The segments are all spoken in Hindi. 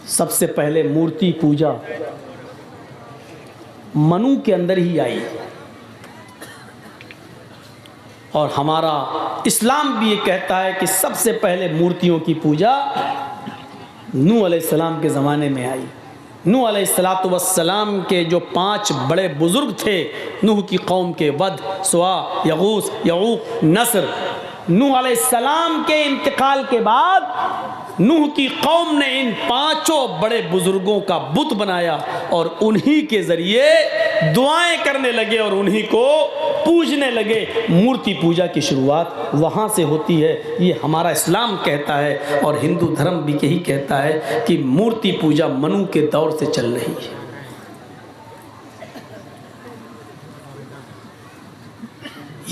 सबसे पहले मूर्ति पूजा मनु के अंदर ही आई और हमारा इस्लाम भी ये कहता है कि सबसे पहले मूर्तियों की पूजा नूह अलैहिस्सलाम के ज़माने में आई। नूह अलैहिस्सलातु वस्सलाम के जो 5 बड़े बुज़ुर्ग थे नूह की कौम के, वद, सुआ, यगूस, यऊक, नस्र। नूह अलैहिस्सलाम के इंतकाल के बाद नूह की कौम ने इन 5 बड़े बुजुर्गों का बुत बनाया और उन्हीं के ज़रिए दुआएं करने लगे और उन्हीं को पूजने लगे। मूर्ति पूजा की शुरुआत वहाँ से होती है, ये हमारा इस्लाम कहता है और हिंदू धर्म भी यही कहता है कि मूर्ति पूजा मनु के दौर से चल रही है।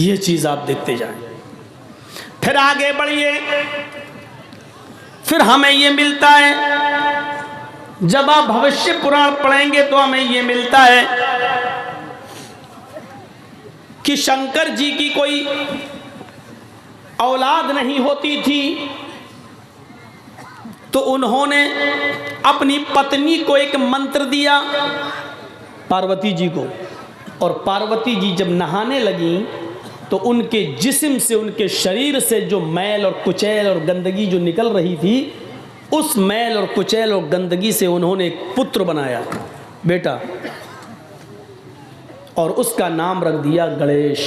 ये चीज़ आप देखते जाएं। फिर आगे बढ़िए, फिर हमें ये मिलता है, जब आप भविष्य पुराण पढ़ेंगे तो हमें ये मिलता है कि शंकर जी की कोई औलाद नहीं होती थी, तो उन्होंने अपनी पत्नी को एक मंत्र दिया, पार्वती जी को। और पार्वती जी जब नहाने लगी तो उनके जिस्म से, उनके शरीर से जो मैल और कुचैल और गंदगी जो निकल रही थी, उस मैल और कुचैल और गंदगी से उन्होंने एक पुत्र बनाया, बेटा, और उसका नाम रख दिया गणेश।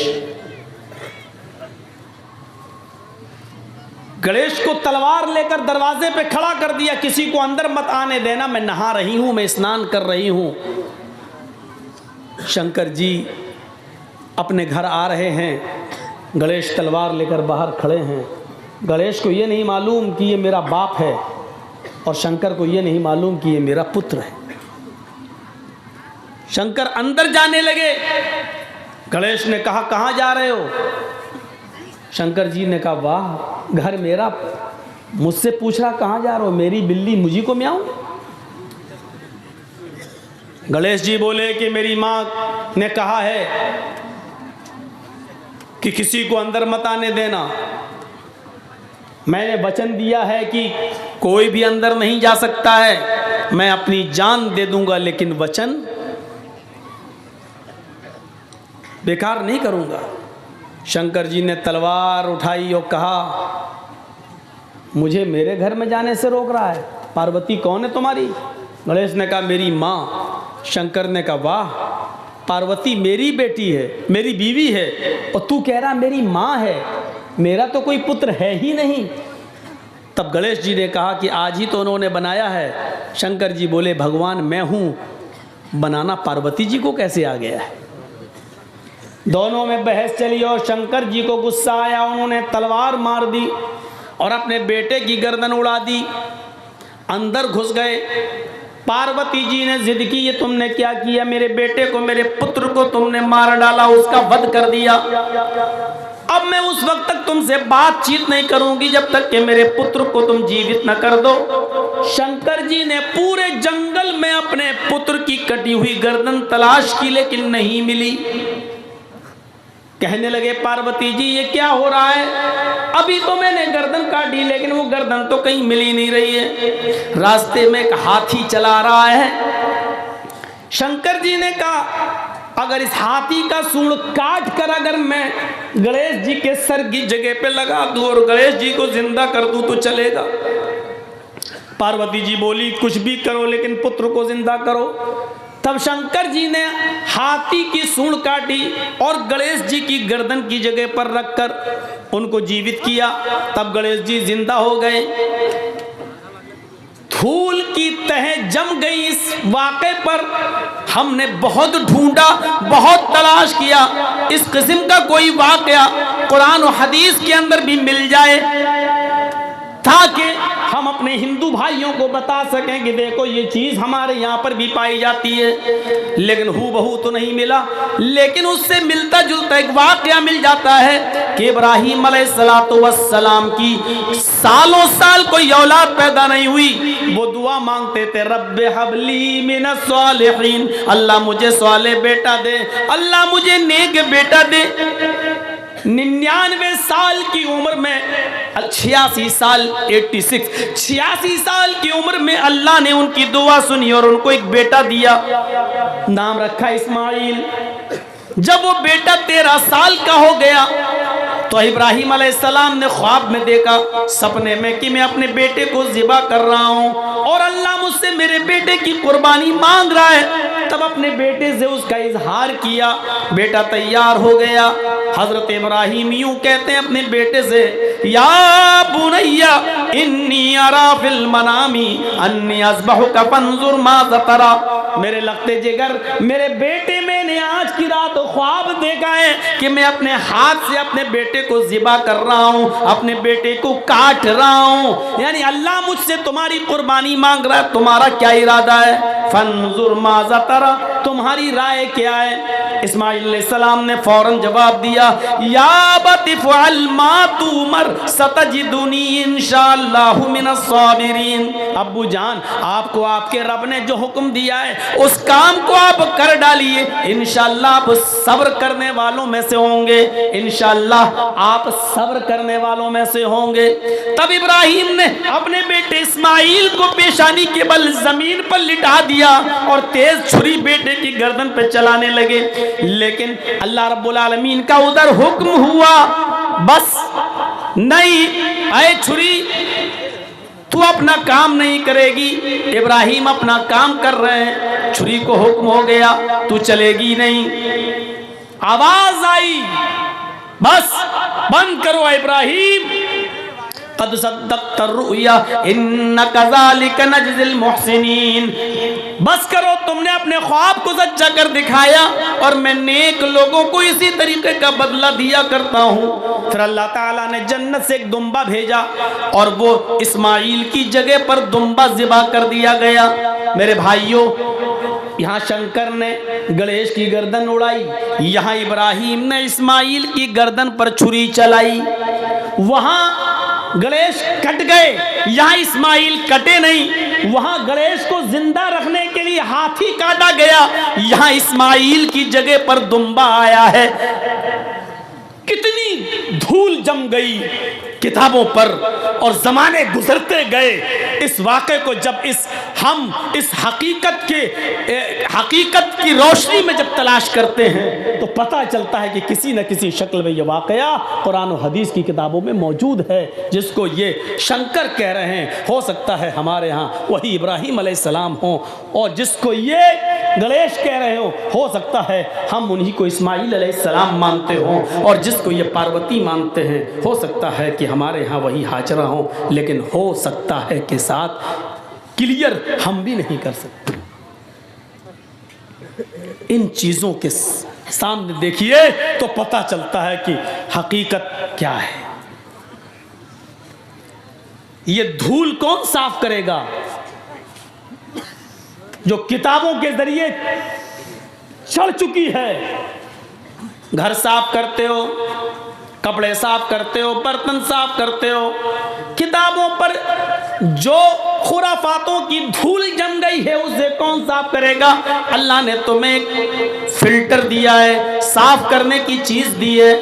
गणेश को तलवार लेकर दरवाजे पे खड़ा कर दिया, किसी को अंदर मत आने देना, मैं नहा रही हूं, मैं स्नान कर रही हूं। शंकर जी अपने घर आ रहे हैं, गणेश तलवार लेकर बाहर खड़े हैं। गणेश को ये नहीं मालूम कि ये मेरा बाप है और शंकर को ये नहीं मालूम कि ये मेरा पुत्र है। शंकर अंदर जाने लगे। गणेश ने कहा, कहाँ जा रहे हो? शंकर जी ने कहा, वाह, घर मेरा, मुझसे पूछ रहा कहाँ जा रहे हो? मेरी बिल्ली मुझी को म्याऊं? गणेश जी बोले कि मेरी माँ ने कहा है कि किसी को अंदर मत आने देना। मैंने वचन दिया है कि कोई भी अंदर नहीं जा सकता है, मैं अपनी जान दे दूंगा लेकिन वचन बेकार नहीं करूंगा। शंकर जी ने तलवार उठाई और कहा, मुझे मेरे घर में जाने से रोक रहा है? पार्वती कौन है तुम्हारी? गणेश ने कहा, मेरी माँ। शंकर ने कहा, वाह, पार्वती मेरी बेटी है, मेरी बीवी है, और तू कह रहा मेरी माँ है, मेरा तो कोई पुत्र है ही नहीं। तब गणेश जी ने कहा कि आज ही तो उन्होंने बनाया है। शंकर जी बोले, भगवान मैं हूँ, बनाना पार्वती जी को कैसे आ गया है? दोनों में बहस चली और शंकर जी को गुस्सा आया, उन्होंने तलवार मार दी और अपने बेटे की गर्दन उड़ा दी। अंदर घुस गए। पार्वती जी ने जिद की, ये तुमने क्या किया? मेरे बेटे को, मेरे पुत्र को तुमने मार डाला, उसका वध कर दिया। अब मैं उस वक्त तक तुमसे बातचीत नहीं करूंगी जब तक कि मेरे पुत्र को तुम जीवित न कर दो। शंकर जी ने पूरे जंगल में अपने पुत्र की कटी हुई गर्दन तलाश की लेकिन नहीं मिली। कहने लगे, पार्वती जी ये क्या हो रहा है? अभी तो मैंने गर्दन काटी लेकिन वो गर्दन तो कहीं मिल ही नहीं रही है। रास्ते में एक हाथी चला रहा है। शंकर जी ने कहा, अगर इस हाथी का सूंड काट कर अगर मैं गणेश जी के सर की जगह पे लगा दूं और गणेश जी को जिंदा कर दूं तो चलेगा? पार्वती जी बोली, कुछ भी करो लेकिन पुत्र को जिंदा करो। तब शंकर जी ने हाथी की सूंड काटी और गणेश जी की गर्दन की जगह पर रखकर उनको जीवित किया। तब गणेश जी जिंदा हो गए। धूल की तह जम गई इस वाक़े पर। हमने बहुत ढूंढा, बहुत तलाश किया, इस किस्म का कोई वाक़या कुरान और हदीस के अंदर भी मिल जाए ताकि हम अपने हिंदू भाइयों को बता सकें कि देखो ये चीज़ हमारे यहाँ पर भी पाई जाती है। लेकिन हूबहू तो नहीं मिला, लेकिन उससे मिलता जुलता एक वाक़या मिल जाता है कि इब्राहीम अलैहिस्सलाम की सालों साल कोई औलाद पैदा नहीं हुई। वो दुआ मांगते थे, रब्बे हबली मिनस सालिहीन, अल्लाह मुझे सालेह बेटा दे, अल्लाह मुझे नेक बेटा दे। 99 साल की उम्र में 86 साल 86 साल की उम्र में अल्लाह ने उनकी दुआ सुनी और उनको एक बेटा दिया, नाम रखा इस्माइल। जब वो बेटा 13 साल का हो गया तो इब्राहिम अलैहिस्सलाम ने ख्वाब में देखा, सपने में, कि मैं अपने बेटे को ज़िबा कर रहा हूँ और अल्लाह मुझसे मेरे बेटे की कुर्बानी मांग रहा है। तब अपने बेटे से उसका इजहार किया, बेटा तैयार हो गया। हजरत इब्राहिम यूं कहते हैं अपने बेटे से, या बुनैया इन्नी अरा फिल मनामी अन्नी अज़बहुका फंजुर माज़ा तरा। मेरे लगते जिगर, मेरे बेटे, मैंने आज की रात ख्वाब देखा है कि मैं अपने हाथ से अपने बेटे को ज़िबा कर रहा हूँ, अपने बेटे को काट रहा हूँ। यानी अल्लाह मुझसे तुम्हारी कुर्बानी मांग रहा है, तुम्हारा क्या इरादा है? फंजुर माज़ा तरा, तुम्हारी राय क्या है? इस्माइल अलैहिस्सलाम ने फौरन जवाब दिया, या अबति फ़अल मा तुमर सतजिदुनी इंशाअल्लाहु मिनस साबिरीन। अब्बू जान, आपको आपके रब ने जो हुक्म दिया है उस काम को आप कर डालिए, इंशाअल्लाह आप सब्र करने वालों में से होंगे, इंशाअल्लाह आप सब्र करने वालों में से होंगे। तब इब्राहिम ने अपने बेटे इस्माइल को पेशानी के बल जमीन पर लिटा दिया और तेज छुरी बेटे की गर्दन पे चलाने लगे। लेकिन अल्लाह रब्बुल आलमीन का उधर हुक्म हुआ, बस नहीं, ऐ छुरी तू अपना काम नहीं करेगी। इब्राहिम अपना काम कर रहे हैं, छुरी को हुक्म हो गया तू चलेगी नहीं। आवाज आई, बस बंद करो इब्राहिम, कद सद्दक़्ता रुया इन्ना कज़ालिका नजज़िल मुहसिनीन। बस करो, तुमने अपने ख्वाब को सच्चा कर दिखाया और मैं नेक लोगों को इसी तरीके का बदला दिया करता हूँ। फिर अल्लाह ताला ने जन्नत से एक दुम्बा भेजा और वो इस्माइल की जगह पर दुम्बा ज़िबा कर दिया गया। मेरे भाइयों, यहाँ शंकर ने गणेश की गर्दन उड़ाई, यहाँ इब्राहिम ने इस्माइल की गर्दन पर छुरी चलाई। वहाँ गणेश कट गए, यहाँ इस्माइल कटे नहीं। वहाँ गणेश को जिंदा रखने के लिए हाथी काटा गया, यहाँ इस्माइल की जगह पर दुम्बा आया है। कितनी धूल जम गई किताबों पर और जमाने गुजरते गए। इस वाक़े को जब हम इस हकीकत की रोशनी में जब तलाश करते हैं तो पता चलता है कि किसी न किसी शक्ल में यह वाक़या कुरान और हदीस की किताबों में मौजूद है। जिसको ये शंकर कह रहे हैं, हो सकता है हमारे यहाँ वही इब्राहिम अलैहिस्सलाम हो, और जिसको ये गणेश कह रहे हो सकता है हम उन्हीं को इस्माइल अलैहिस्सलाम मानते हो, और जिसको ये पार्वती मानते हैं हो सकता है कि हमारे यहाँ वही हाजरा हो। लेकिन हो सकता है के साथ क्लियर हम भी नहीं कर सकते। इन चीज़ों के सामने देखिए तो पता चलता है कि हकीकत क्या है। ये धूल कौन साफ करेगा? जो किताबों के जरिए चढ़ चुकी है। घर साफ करते हो, कपड़े साफ करते हो, बर्तन साफ करते हो, किताबों पर जो खुराफातों की धूल जम गई है उसे कौन साफ करेगा? अल्लाह ने तुम्हें एक फिल्टर दिया है, साफ करने की चीज दी है,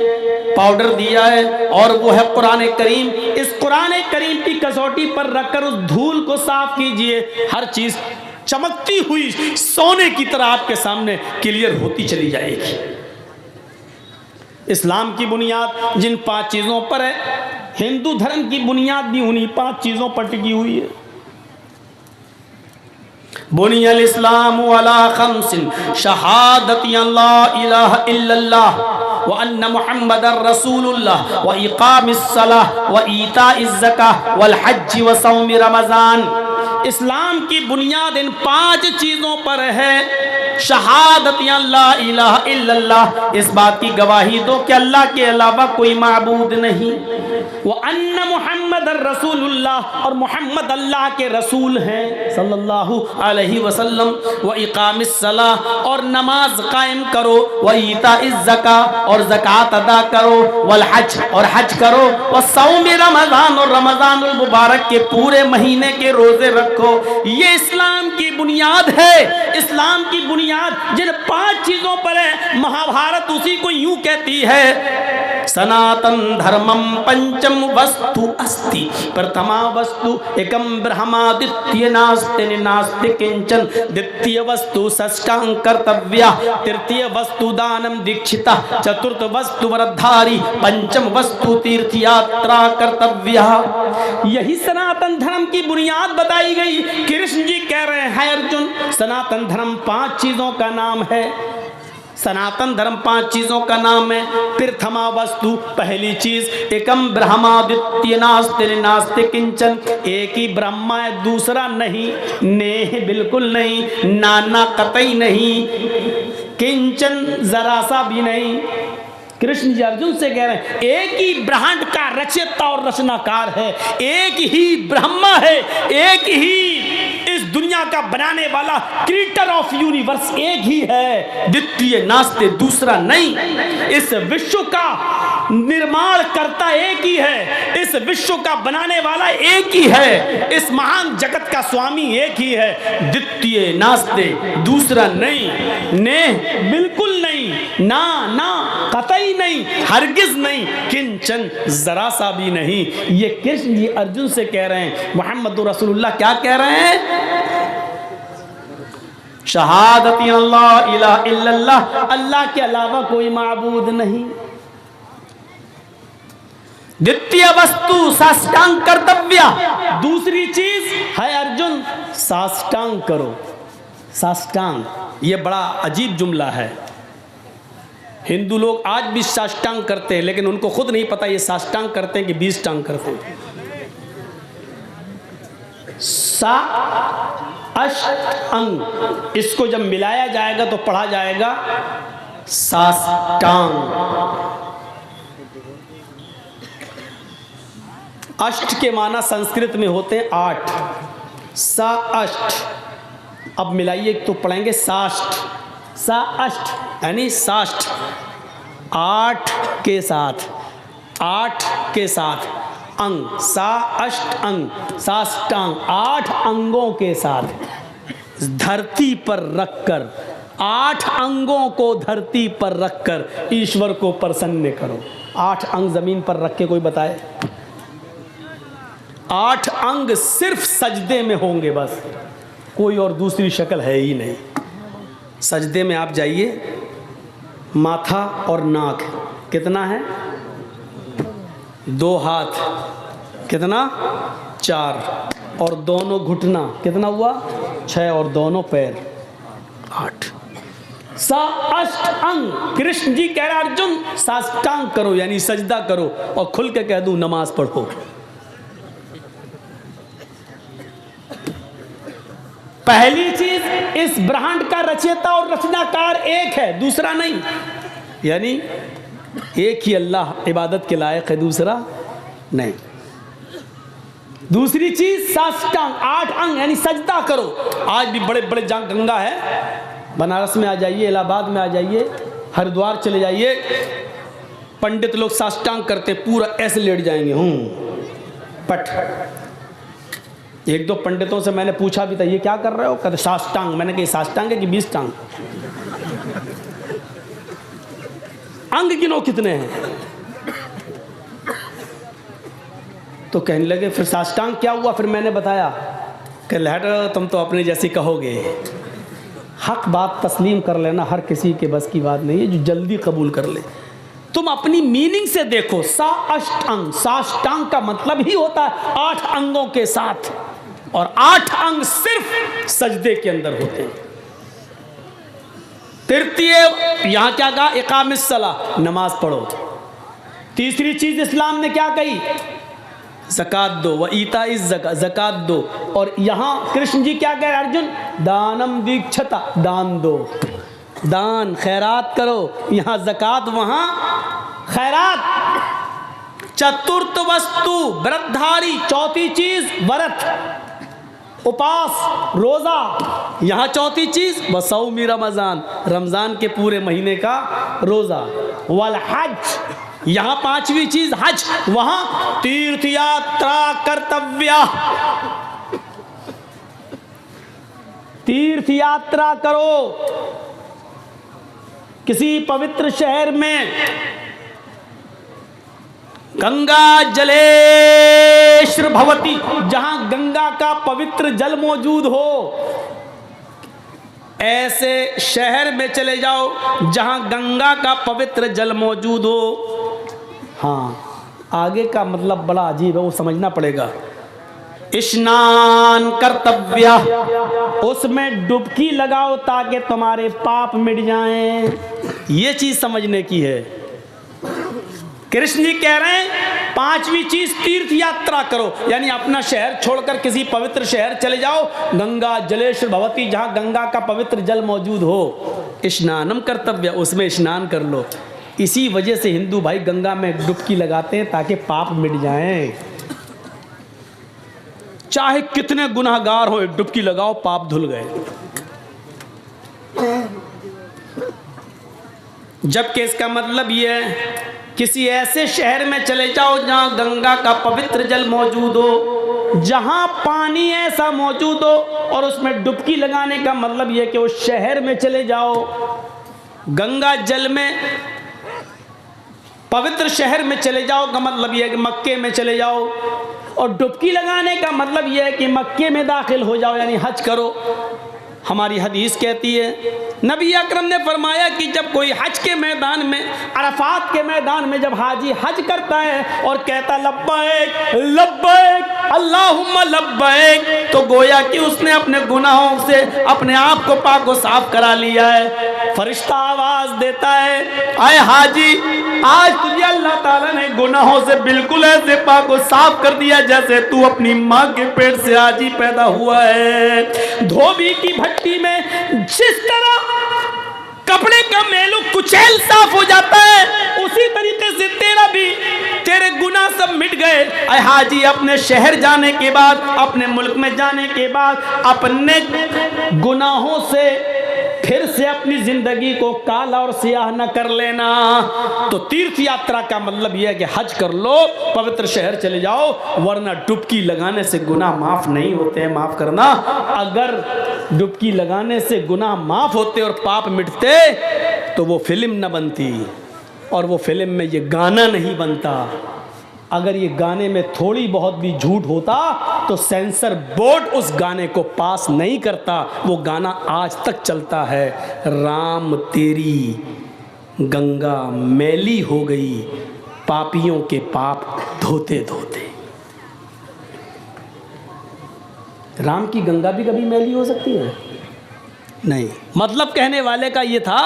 पाउडर दिया है, और वो है कुरान करीम। इस कुरान करीम की कसौटी पर रखकर उस धूल को साफ कीजिए। हर चीज चमकती हुई सोने की तरह आपके सामने क्लियर होती चली जाएगी। इस्लाम की बुनियाद जिन 5 चीज़ों पर है, हिंदू धर्म की बुनियाद भी उन्हीं 5 चीज़ों पर टिकी हुई है। बुनियल इस्लाम अला खम्सिन शहादती अल्ला इलाहा इल्लल्लाह व अन्ना मुहम्मदर रसूलुल्लाह व इकामिस सलाह व ईताइज ज़काह वल हज्ज व सौम रमज़ान। इस्लाम की बुनियाद इन 5 चीज़ों पर है। शहादत अल्लाह इलाहा इल्लल्लाह, इस बात की गवाही दो कि अल्लाह के अलावा कोई माबूद नहीं। वो अन्ना मुहम्मद रसूलुल्लाह, और मोहम्मद अल्लाह के रसूल हैं सल्लल्लाहु अलैहि वसल्लम। व इकामिस सलाह, और नमाज कायम करो। व ईताइज ज़का, और ज़कात अदा करो। वल हज, और हज करो। व सौम रमज़ान, और रमज़ानुल मुबारक के पूरे महीने के रोज़े रखो। ये इस्लाम की बुनियाद है। इस्लाम की बुनियाद जिन 5 चीज़ों पर है, महाभारत उसी को यूं कहती है सनातन धर्मम पंचम वस्तु अस्ति, प्रथमा वस्तु एकम ब्रह्मादित्य नास्ति नास्ति किंचन, द्वितीय वस्तु षष्ठांग कर्तव्या, तृतीय वस्तु दानम दीक्षिता, चतुर्थ वस्तु व्रतधारी, पंचम वस्तु तीर्थ यात्रा कर्तव्या। यही सनातन धर्म की बुनियाद बताई गई। कृष्ण जी कह रहे हैं अर्जुन, सनातन धर्म 5 चीजों का नाम है। सनातन धर्म 5 चीजों का नाम है। प्रथमा वस्तु, पहली चीज, एकम ब्रह्मादित्य नास्ति नास्ति किंचन, एक ही ब्रह्मा है, दूसरा नहीं, नेह बिल्कुल नहीं, नाना कतई नहीं, किंचन जरा सा भी नहीं। कृष्ण जी अर्जुन से कह रहे हैं एक ही ब्रह्मांड का रचयिता और रचनाकार है, एक ही ब्रह्मा है, एक ही इस दुनिया का बनाने वाला क्रिएटर ऑफ यूनिवर्स एक ही है, द्वितीय नास्ते दूसरा नहीं। इस विश्व का निर्माण करता एक ही है, इस विश्व का बनाने वाला एक ही है, इस महान जगत का स्वामी एक ही है, द्वितीय नास्ते दूसरा नहीं, ने बिल्कुल नहीं, ना ना कतई नहीं, हरगिज नहीं, किंचन जरा सा भी नहीं। ये कृष्ण जी अर्जुन से कह रहे हैं। मोहम्मद रसूलुल्लाह क्या कह रहे हैं? शहादती अल्लाह इलाहा इल्लल्लाह, अल्लाह के अलावा कोई माबूद नहीं। द्वितीय वस्तु साष्टांग कर्तव्य, दूसरी चीज है अर्जुन साष्टांग करो। साष्टांग ये बड़ा अजीब जुमला है। हिंदू लोग आज भी साष्टांग करते हैं, लेकिन उनको खुद नहीं पता ये साष्टांग करते हैं कि 20 टांग करते हैं। सा अष्ट अंग, इसको जब मिलाया जाएगा तो पढ़ा जाएगा साष्टांग। अष्ट के माना संस्कृत में होते हैं 8, सा अष्ट। अब मिलाइए तो पढ़ेंगे साष्ट, सा अष्ट यानी साष्ट, 8 के साथ, 8 के साथ अंग, सा अष्ट अंग, साष्टांग 8 अंगों के साथ धरती पर रखकर, 8 अंगों को धरती पर रखकर ईश्वर को प्रसन्न करो। 8 अंग जमीन पर रख के कोई बताए? 8 अंग सिर्फ सजदे में होंगे, बस कोई और दूसरी शक्ल है ही नहीं। सजदे में आप जाइए, माथा और नाक कितना है? 2 हाथ कितना? 4, और दोनों घुटना कितना हुआ? 6, और दोनों पैर 8। सा अष्ट अंग। कृष्ण जी कह रहे अर्जुन साष्टांग करो यानी सजदा करो, और खुल के कह दूं नमाज पढ़ो। पहली चीज, इस ब्रह्मांड का रचयिता और रचनाकार एक है, दूसरा नहीं, यानी एक ही अल्लाह इबादत के लायक है, दूसरा नहीं। दूसरी चीज साष्टांग, 8 अंग यानी सजदा करो। आज भी बड़े बड़े गंगा है, बनारस में आ जाइए, इलाहाबाद में आ जाइए, हरिद्वार चले जाइए, पंडित लोग साष्टांग करते, पूरा ऐसे लेट जाएंगे, पट। एक दो पंडितों से मैंने पूछा भी था ये क्या कर रहे हो? कहते साष्टांग। मैंने कहा साष्टांग है कि 20 टांग? अंग गिनो कितने हैं? तो कहने लगे फिर साष्टांग क्या हुआ? फिर मैंने बताया कि लहर तुम तो अपने जैसी कहोगे, हक बात तस्लीम कर लेना हर किसी के बस की बात नहीं है जो जल्दी कबूल कर ले। तुम अपनी मीनिंग से देखो, सा अष्टांग, साष्टांग का मतलब ही होता है 8 अंगों के साथ, और 8 अंग सिर्फ सजदे के अंदर होते हैं। तृतीय यहां क्या कहा? इकामिस सलाह, नमाज पढ़ो। तीसरी चीज इस्लाम ने क्या कही? ज़कात दो, व ईता इस ज़कात दो। और यहां कृष्ण जी क्या कह रहे अर्जुन? दानम दीक्षता, दान दो, दान खैरात करो। यहां ज़कात, वहां खैरात। चतुर्थ वस्तु व्रतधारी, चौथी चीज व्रत, उपास, रोजा। यहां चौथी चीज वसौमी रमजान, रमजान के पूरे महीने का रोजा। वल हज, यहां 5वीं चीज हज, वहां तीर्थ यात्रा कर्तव्य, तीर्थ यात्रा करो। किसी पवित्र शहर में गंगा जलेश्वर भवती, जहां गंगा का पवित्र जल मौजूद हो, ऐसे शहर में चले जाओ जहां गंगा का पवित्र जल मौजूद हो। हाँ, आगे का मतलब बड़ा अजीब है, वो समझना पड़ेगा। स्नान कर्तव्य, उसमें डुबकी लगाओ ताकि तुम्हारे पाप मिट जाएं। ये चीज समझने की है। कृष्ण जी कह रहे हैं पांचवी चीज तीर्थ यात्रा करो, यानी अपना शहर छोड़कर किसी पवित्र शहर चले जाओ। गंगा जलेश्वर भवती, जहां गंगा का पवित्र जल मौजूद हो। स्नानम कर्तव्य, उसमें स्नान कर लो। इसी वजह से हिंदू भाई गंगा में डुबकी लगाते हैं ताकि पाप मिट जाएं। चाहे कितने गुनाहगार हो, एक डुबकी लगाओ, पाप धुल गए। जबकि इसका मतलब यह है किसी ऐसे शहर में चले जाओ जहां गंगा का पवित्र जल मौजूद हो, जहां पानी ऐसा मौजूद हो, और उसमें डुबकी लगाने का मतलब यह कि उस शहर में चले जाओ, गंगा जल में पवित्र शहर में चले जाओ का मतलब यह है कि मक्के में चले जाओ, और डुबकी लगाने का मतलब यह है कि मक्के में दाखिल हो जाओ, यानी हज करो। हमारी हदीस कहती है, नबी अकरम ने फरमाया कि जब कोई हज के मैदान में, अरफात के मैदान में जब हाजी हज करता है और कहता लब्बैक लब्बैक अल्लाहुम्मा लब्बैक, तो गोया कि उसने अपने गुनाहों से अपने आप को पाक व साफ करा लिया है। फरिश्ता आवाज देता है, आए हाजी, आज तुझे अल्लाह ताला ने गुनाहों से बिल्कुल ऐसे पाक व साफ कर दिया जैसे तू अपनी माँ के पेट से आज ही पैदा हुआ है। धोबी की भट्टी में जिस तरह कपड़े का मेलू कुचैल साफ हो जाता है, उसी तरीके से तेरा भी, तेरे गुनाह सब मिट गए। अय हाजी, अपने शहर जाने के बाद, अपने मुल्क में जाने के बाद, अपने गुनाहों से फिर से अपनी जिंदगी को काला और सियाह न कर लेना। तो तीर्थ यात्रा का मतलब यह है कि हज कर लो, पवित्र शहर चले जाओ, वरना डुबकी लगाने से गुनाह माफ नहीं होते हैं। माफ करना, अगर डुबकी लगाने से गुनाह माफ होते और पाप मिटते तो वो फिल्म न बनती, और वो फिल्म में ये गाना नहीं बनता। अगर ये गाने में थोड़ी बहुत भी झूठ होता तो सेंसर बोर्ड उस गाने को पास नहीं करता। वो गाना आज तक चलता है, राम तेरी गंगा मैली हो गई, पापियों के पाप धोते धोते। राम की गंगा भी कभी मैली हो सकती है? नहीं। मतलब कहने वाले का ये था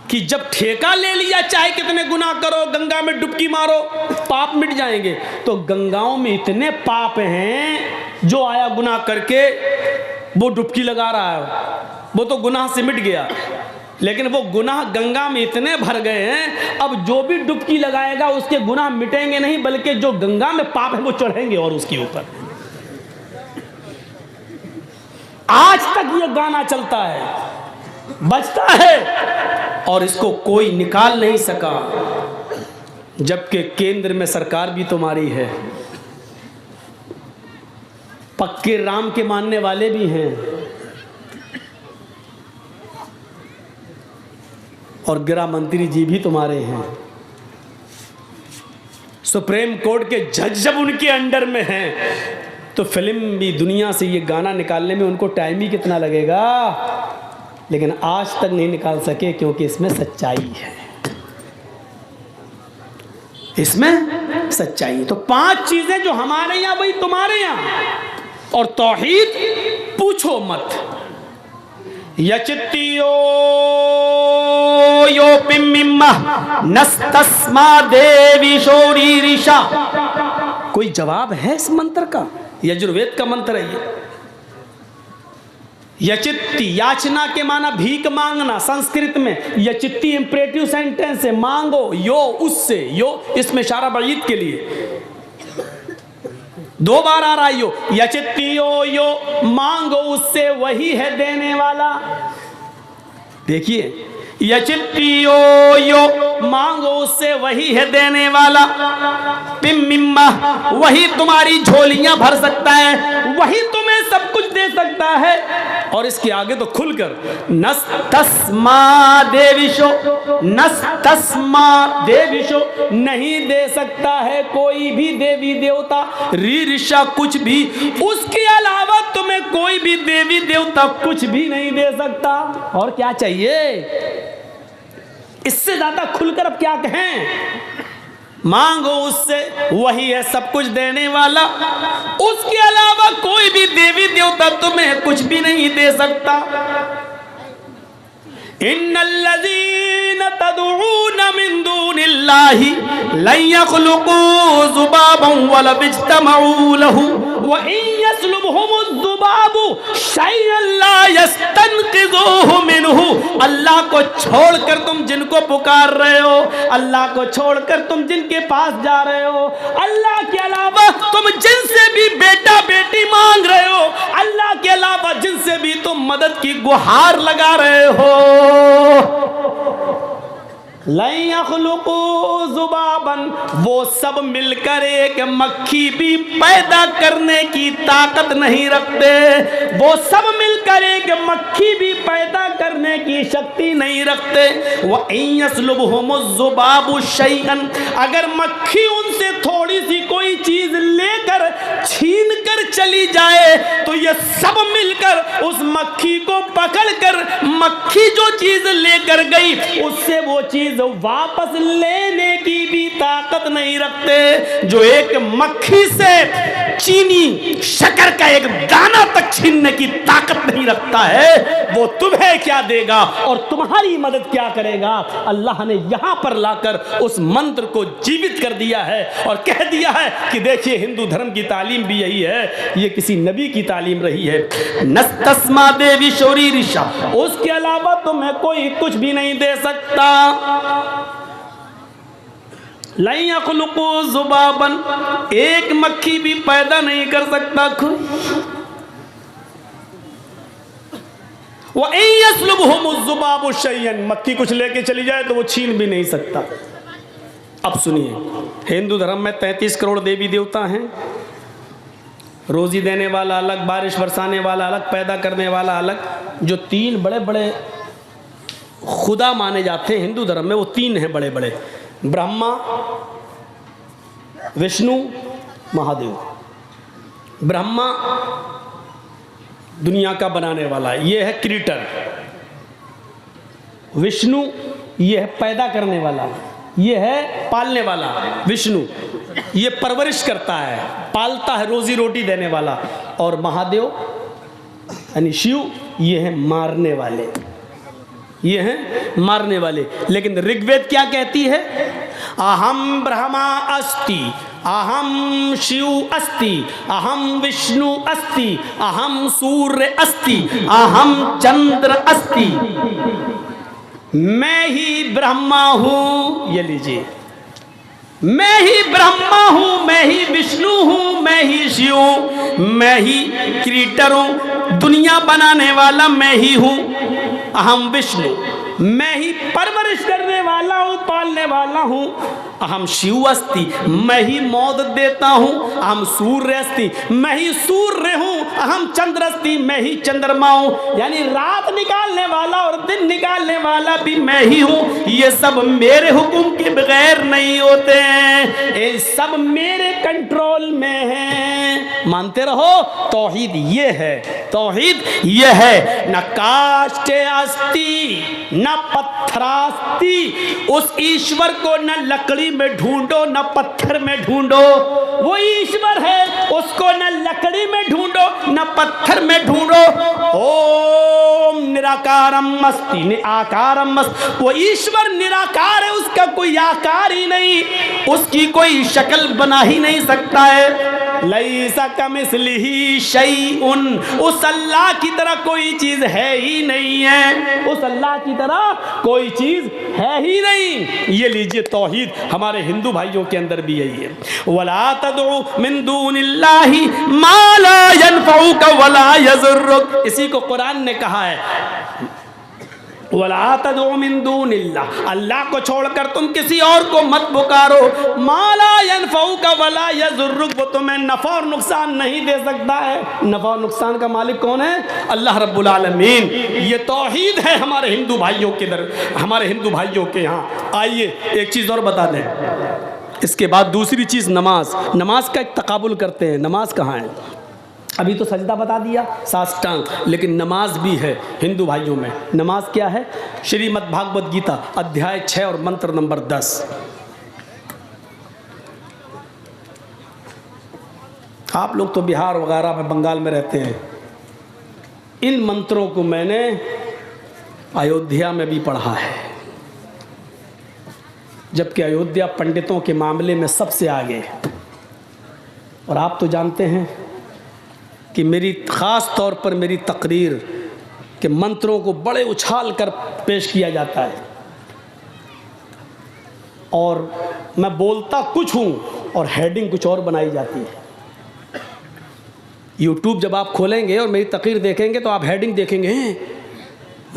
कि जब ठेका ले लिया, चाहे कितने गुनाह करो, गंगा में डुबकी मारो, पाप मिट जाएंगे। तो गंगाओं में इतने पाप हैं, जो आया गुनाह करके वो डुबकी लगा रहा है, वो तो गुनाह से मिट गया, लेकिन वो गुनाह गंगा में इतने भर गए हैं, अब जो भी डुबकी लगाएगा उसके गुनाह मिटेंगे नहीं, बल्कि जो गंगा में पाप है वो चढ़ेंगे और उसके ऊपर। आज तक ये गाना चलता है, बजता है, और इसको कोई निकाल नहीं सका। जबकि केंद्र में सरकार भी तुम्हारी है, पक्के राम के मानने वाले भी हैं, और गृह मंत्री जी भी तुम्हारे हैं। सुप्रीम कोर्ट के जज जब उनके अंडर में हैं, तो फिल्म भी दुनिया से ये गाना निकालने में उनको टाइम ही कितना लगेगा, लेकिन आज तक नहीं निकाल सके, क्योंकि इसमें सच्चाई है, इसमें सच्चाई। तो 5 चीजें जो हमारे यहाँ वही तुम्हारे यहाँ, और तौहीद पूछो मत। यचित्तियो यो पिम्मिम्मा नस्तस्मा देवी शोरी ऋषा। कोई जवाब है इस मंत्र का? यजुर्वेद का मंत्र है ये। यचित्ति, याचना के माना भीख मांगना, संस्कृत में यचित्ति इंपरेटिव सेंटेंस है, मांगो, यो उससे, यो इसमें इशारा बईद के लिए 2 बार आ रहा है यो। यचित्ति यो मांगो उससे, वही है देने वाला। देखिए, यचित्तियो यो मांगो उससे, वही है देने वाला। पिम्मिम्मा, वही तुम्हारी झोलियां भर सकता है, वही तुम्हें सब कुछ दे सकता है। और इसके आगे तो खुलकर नस्तस्मा देविशो, नस्तस्मा देविशो, नहीं दे सकता है कोई भी देवी देवता, रीरिषा कुछ भी, उसके अलावा तुम्हें कोई भी देवी देवता कुछ भी नहीं दे सकता। और क्या चाहिए? इससे ज्यादा खुलकर अब क्या कहें? मांगो उससे, वही है सब कुछ देने वाला, उसके अलावा कोई भी देवी देवता तुम्हें कुछ भी नहीं दे सकता। इन्नल्लज़ीना तदऊना मिन दूनिल्लाहि लन यख़्लुक़ू ज़ुबाबन वलौ इज्तमऊ लहू व इन यस्लुबहुमुज़्ज़ुबाबु शयअन ला यस्तनक़िज़ूहु मिनहु। अल्लाह को छोड़कर तुम जिनको पुकार रहे हो, अल्लाह को छोड़कर तुम जिनके पास जा रहे हो, अल्लाह के अलावा तुम जिनसे भी बेटा बेटी मांग रहे हो, अल्लाह के अलावा जिनसे भी तुम मदद की गुहार लगा रहे हो, लन यख़्लुक़ू ज़ुबाबन, वो सब मिलकर एक मक्खी भी पैदा करने की ताकत नहीं रखते, वो सब मिलकर एक मक्खी भी पैदा करने की शक्ति नहीं रखते। व इन यस्लुबहुमुज़्ज़ुबाबु शैअन, अगर मक्खी उनसे थोड़ी सी कोई चीज लेकर छीन कर चली जाए तो ये सब मिलकर उस मक्खी को पकड़कर मक्खी जो चीज लेकर गई उससे वो चीज वापस लेने की भी ताकत नहीं रखते। जो एक मक्खी से चीनी शक्कर का एक दाना तक छीनने की ताकत नहीं रखता है, वो तुम्हें क्या देगा और तुम्हारी मदद क्या करेगा? अल्लाह ने यहां पर लाकर उस मंत्र को जीवित कर दिया है और कह दिया है कि देखिए हिंदू धर्म की तालीम भी यही है, ये किसी नबी की तालीम रही है। नस्तस्मा देवी शोरी ऋषा, उसके अलावा तुम्हें कोई कुछ भी नहीं दे सकता। लन यख़्लुक़ू ज़ुबाबन, एक मक्खी भी पैदा नहीं कर सकता खुद। व इन यस्लुबहुमुज़्ज़ुबाबु शैअन, मक्खी कुछ लेके चली जाए तो वो छीन भी नहीं सकता। अब सुनिए, हिंदू धर्म में 33 करोड़ देवी देवता हैं। रोजी देने वाला अलग, बारिश बरसाने वाला अलग, पैदा करने वाला अलग। जो 3 बड़े बड़े खुदा माने जाते हैं हिंदू धर्म में, वो 3 हैं बड़े बड़े, ब्रह्मा, विष्णु, महादेव। ब्रह्मा दुनिया का बनाने वाला, ये है क्रिएटर। विष्णु ये है पैदा करने वाला, ये है पालने वाला। विष्णु ये परवरिश करता है, पालता है, रोजी रोटी देने वाला। और महादेव यानी शिव ये है मारने वाले, ये हैं मारने वाले। लेकिन ऋग्वेद क्या कहती है? अहम ब्रह्मा अस्ति, अहम शिव अस्ति, अहम विष्णु अस्ति, अहम सूर्य अस्ति, अहम चंद्र अस्ति। मैं ही ब्रह्मा हूं, ये लीजिए, मैं ही ब्रह्मा हूं, मैं ही विष्णु हूं, मैं ही शिव हूं, मैं ही क्रिएटर हूं, दुनिया बनाने वाला मैं ही हूं। अहम विष्णु, मैं ही परवरिश करने वाला हूं, पालने वाला हूं। अहम शिव अस्ति, मैं ही मौत देता हूं। अहम सूर्य अस्ति, मैं ही सूर्य हूं। अहम चंद्र अस्ति, मैं ही चंद्रमा हूं। यानी रात निकालने वाला और दिन निकालने वाला भी मैं ही हूं। ये सब मेरे हुक्म के बगैर नहीं होते हैं, ये सब मेरे कंट्रोल में है। मानते रहो, तौहीद ये है, तौहीद ये है। न काष्ठे अस्ति न पत्थरास्ति, उस ईश्वर को न लकड़ी में ढूंढो न पत्थर में ढूंढो। वो ईश्वर है, उसको न लकड़ी में ढूंढो न पत्थर में ढूंढो। ओम निराकारम अस्ति निराकारम अस्ति, वो ईश्वर निराकार है, उसका कोई आकार ही नहीं, उसकी कोई शक्ल बना ही नहीं सकता है। लैसा कमिस्लिही शैउन, उस अल्लाह की तरह कोई चीज है ही नहीं है, उस अल्लाह की तरह कोई चीज है ही नहीं। ये लीजिए तौहीद हमारे हिंदू भाइयों के अंदर भी यही है। वला तदउ मिन दूनिल्लाहि मा ला यनफउक वला यज़ुरुक, इसी को कुरान ने कहा है वला तदउ मिन दूनिल्लाह, अल्लाह को छोड़कर तुम किसी और को मत पुकारो। माला यनफउका वला यज़ुर्रुक, वो तुम्हें नफ़ा और नुकसान नहीं दे सकता है। नफ़ा और नुकसान का मालिक कौन है? अल्लाह रब्बुल आलमीन। ये तौहीद है हमारे हिंदू भाइयों के हमारे हिंदू भाइयों के यहाँ। आइए एक चीज़ और बता दें, इसके बाद दूसरी चीज़ नमाज। नमाज का एक तकाबुल करते हैं। नमाज कहाँ है? अभी तो सजदा बता दिया, साष्टांग, लेकिन नमाज भी है हिंदू भाइयों में। नमाज क्या है? श्रीमद् भागवत गीता अध्याय 6 और मंत्र नंबर 10। आप लोग तो बिहार वगैरह में, बंगाल में रहते हैं। इन मंत्रों को मैंने अयोध्या में भी पढ़ा है, जबकि अयोध्या पंडितों के मामले में सबसे आगे है। और आप तो जानते हैं कि मेरी ख़ास तौर पर मेरी तकरीर के मंत्रों को बड़े उछाल कर पेश किया जाता है, और मैं बोलता कुछ हूँ और हेडिंग कुछ और बनाई जाती है। यूट्यूब जब आप खोलेंगे और मेरी तकरीर देखेंगे तो आप हेडिंग देखेंगे,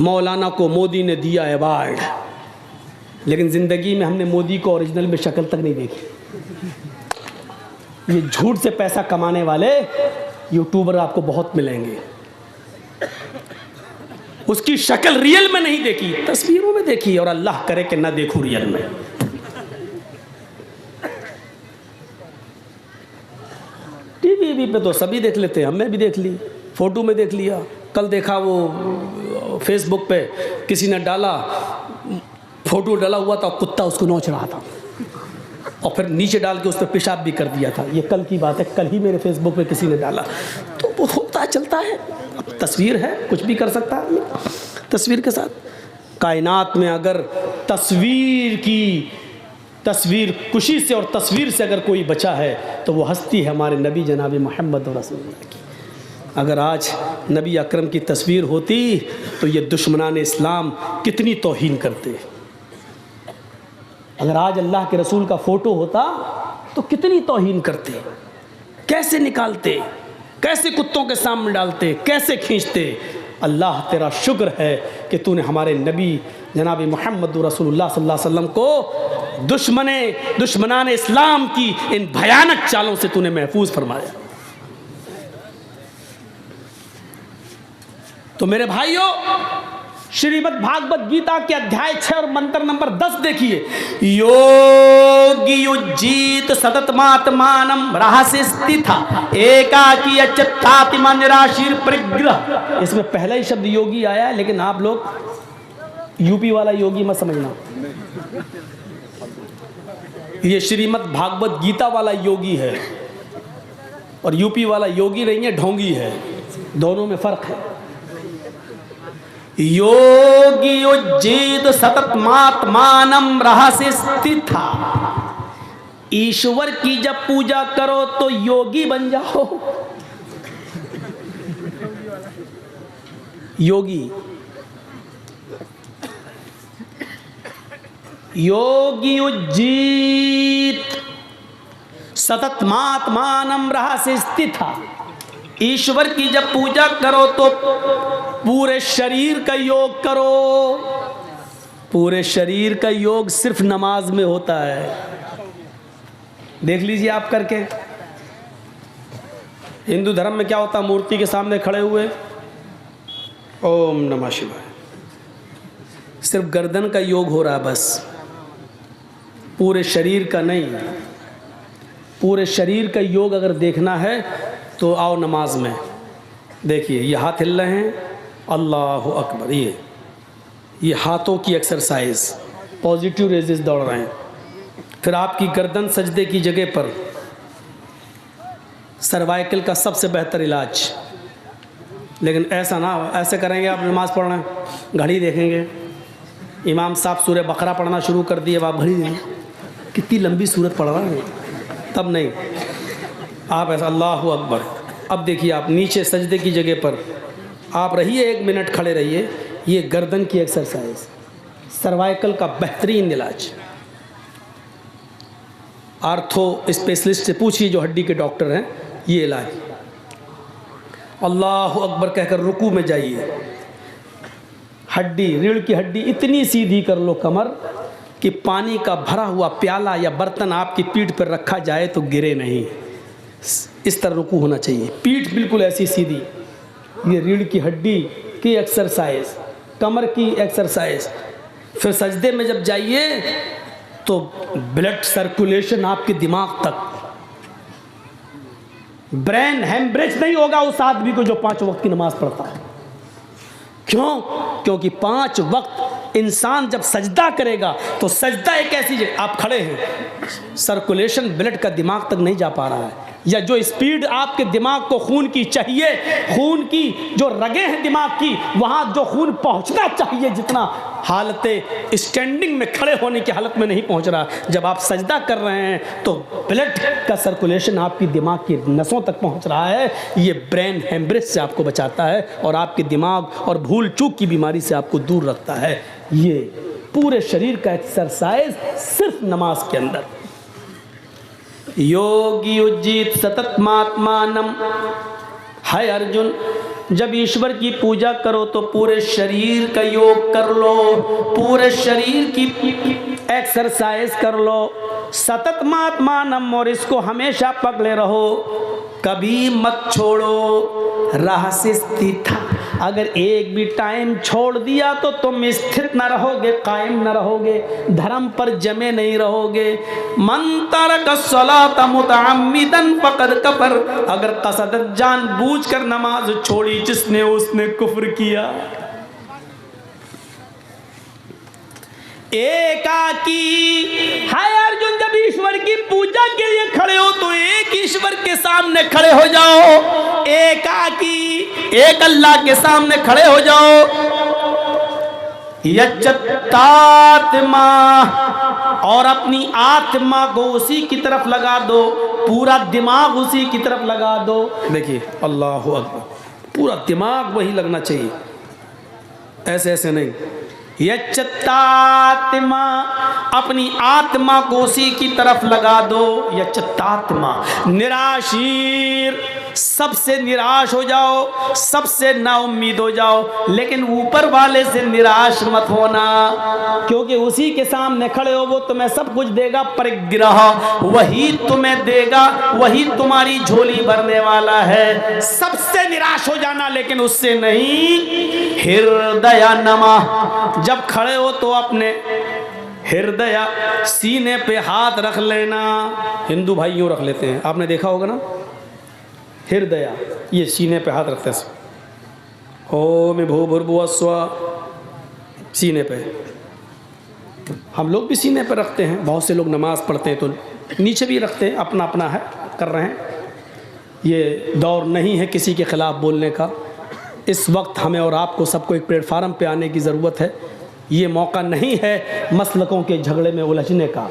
मौलाना को मोदी ने दिया अवार्ड, लेकिन ज़िंदगी में हमने मोदी को ओरिजिनल में शक्ल तक नहीं देखी। ये झूठ से पैसा कमाने वाले यूट्यूबर आपको बहुत मिलेंगे। उसकी शक्ल रियल में नहीं देखी, तस्वीरों में देखी, और अल्लाह करे कि ना देखूं रियल में। टीवी पे तो सभी देख लेते हैं, हमने भी देख ली, फोटो में देख लिया। कल देखा वो फेसबुक पे किसी ने डाला, फोटो डाला हुआ था, कुत्ता उसको नोच रहा था, और फिर नीचे डाल के उस पर पेशाब भी कर दिया था। ये कल की बात है, कल ही मेरे फेसबुक पे किसी ने डाला। तो वो होता चलता है, अब तस्वीर है, कुछ भी कर सकता है तस्वीर के साथ। कायनात में अगर तस्वीर कुशी से और तस्वीर से अगर कोई बचा है तो वो हस्ती है हमारे नबी जनाब मोहम्मद रसूलुल्लाह की। अगर आज नबी अकरम की तस्वीर होती तो ये दुश्मनान इस्लाम कितनी तौहीन करते। अगर आज अल्लाह के रसूल का फ़ोटो होता तो कितनी तौहीन करते, कैसे निकालते, कैसे कुत्तों के सामने डालते, कैसे खींचते। अल्लाह तेरा शुक्र है कि तूने हमारे नबी जनाब मोहम्मद रसूलुल्लाह सल्लल्लाहु अलैहि वसल्लम को दुश्मनान इस्लाम की इन भयानक चालों से तूने महफूज फरमाया। तो मेरे भाइयों, श्रीमद् भागवत गीता के अध्याय 6 और मंत्र नंबर 10 देखिए। योगी युज्जीत सततमात्मानम रहस्य स्थिता एकाकी अच्युताति मंजराशीर परिग्रह। इसमें पहला ही शब्द योगी आया है, लेकिन आप लोग यूपी वाला योगी मत समझना। ये श्रीमद् भागवत गीता वाला योगी है, और यूपी वाला योगी नहीं है, ढोंगी है। दोनों में फर्क है। योगी उज्जीत सततमात्मानम रहस्य स्थिता। ईश्वर की जब पूजा करो तो योगी बन जाओ। योगी उज्जीत सततमात्मानम रहस्य स्थिता। ईश्वर की जब पूजा करो तो पूरे शरीर का योग करो। पूरे शरीर का योग सिर्फ नमाज में होता है। देख लीजिए आप करके। हिंदू धर्म में क्या होता है? मूर्ति के सामने खड़े हुए ओम नमः शिवाय, सिर्फ गर्दन का योग हो रहा है बस, पूरे शरीर का नहीं। पूरे शरीर का योग अगर देखना है तो आओ नमाज में। देखिए ये हाथ हिल रहे हैं, अल्लाह अकबर। ये हाथों की एक्सरसाइज, पॉजिटिव रेजेस दौड़ रहे हैं। फिर आपकी गर्दन सजदे की जगह पर, सर्वाइकल का सबसे बेहतर इलाज। लेकिन ऐसा ना, ऐसे करेंगे आप नमाज़ पढ़ रहे हैं, घड़ी देखेंगे, इमाम साहब सूरह बकरा पढ़ना शुरू कर दिए, आप घड़ी देंगे कितनी लंबी सूरत पढ़ रहे हैं, तब नहीं। आप ऐसा अल्लाह अकबर। अब देखिए आप नीचे सजदे की जगह पर आप रहिए, 1 मिनट खड़े रहिए। ये गर्दन की एक्सरसाइज, सर्वाइकल का बेहतरीन इलाज। आर्थो स्पेशलिस्ट से पूछिए जो हड्डी के डॉक्टर हैं, ये इलाज। अल्लाह अकबर कहकर रुकू में जाइए, हड्डी, रीढ़ की हड्डी इतनी सीधी कर लो कमर कि पानी का भरा हुआ प्याला या बर्तन आपकी पीठ पर रखा जाए तो गिरे नहीं। इस तरह रुकू होना चाहिए, पीठ बिल्कुल ऐसी सीधी। ये रीढ़ की हड्डी की एक्सरसाइज, कमर की एक्सरसाइज। फिर सजदे में जब जाइए तो ब्लड सर्कुलेशन आपके दिमाग तक, ब्रेन हेमरेज नहीं होगा उस आदमी को जो 5 वक्त की नमाज पढ़ता है। क्यों? क्योंकि 5 वक्त इंसान जब सजदा करेगा तो सजदा एक ऐसी जगह, आप खड़े हैं, सर्कुलेशन ब्लड का दिमाग तक नहीं जा पा रहा है, या जो स्पीड आपके दिमाग को खून की चाहिए, खून की जो रगें हैं दिमाग की, वहाँ जो खून पहुँचना चाहिए जितना, हालत स्टैंडिंग में खड़े होने की हालत में नहीं पहुँच रहा। जब आप सजदा कर रहे हैं तो ब्लड का सर्कुलेशन आपकी दिमाग की नसों तक पहुँच रहा है। ये ब्रेन हेमरेज से आपको बचाता है और आपके दिमाग और भूल चूक की बीमारी से आपको दूर रखता है। ये पूरे शरीर का एक्सरसाइज सिर्फ नमाज के अंदर। योगी उज्जीत सततमात्मानम। है अर्जुन, जब ईश्वर की पूजा करो तो पूरे शरीर का योग कर लो, पूरे शरीर की एक्सरसाइज कर लो। सततमात्मानम, और इसको हमेशा पकड़े रहो, कभी मत छोड़ो। राह से स्थित, अगर एक भी टाइम छोड़ दिया तो तुम स्थित न रहोगे, कायम न रहोगे, धर्म पर जमे नहीं रहोगे। मन तरक सलात मुतअम्मिदन फक़द कफ़र, अगर कसदत जानबूझकर नमाज छोड़ी जिसने, उसने कुफ्र किया। एकाकी है अर्जुन, जब ईश्वर की पूजा के लिए खड़े हो तो एक ईश्वर के सामने खड़े हो जाओ, एकाकी, एक अल्लाह के सामने खड़े हो जाओ। यच्चत्तात्मा, और अपनी आत्मा को उसी की तरफ लगा दो, पूरा दिमाग उसी की तरफ लगा दो। देखिए अल्लाह अकबर, पूरा दिमाग वही लगना चाहिए, ऐसे ऐसे नहीं। यच्चत्तात्मा, अपनी आत्मा को उसी की तरफ लगा दो। यच्चत्तात्मा, निराशीर, सबसे निराश हो जाओ, सबसे नाउम्मीद हो जाओ, लेकिन ऊपर वाले से निराश मत होना, क्योंकि उसी के सामने खड़े हो, वो तुम्हें सब कुछ देगा। परिग्रह, वही तुम्हें देगा, वही तुम्हारी झोली भरने वाला है। सबसे निराश हो जाना, लेकिन उससे नहीं। हृदय नमः, जब खड़े हो तो अपने हृदय, सीने पे हाथ रख लेना। हिंदू भाई यूँ रख लेते हैं, आपने देखा होगा ना, हृदय, ये सीने पे हाथ रखते हैं। ओम भूर्भुवः स्वः, सीने पे। हम लोग भी सीने पे रखते हैं, बहुत से लोग नमाज पढ़ते हैं तो नीचे भी रखते हैं, अपना अपना है, कर रहे हैं। ये दौर नहीं है किसी के ख़िलाफ़ बोलने का। इस वक्त हमें और आपको सबको एक प्लेटफार्म पे आने की ज़रूरत है। ये मौका नहीं है मसलकों के झगड़े में उलझने का।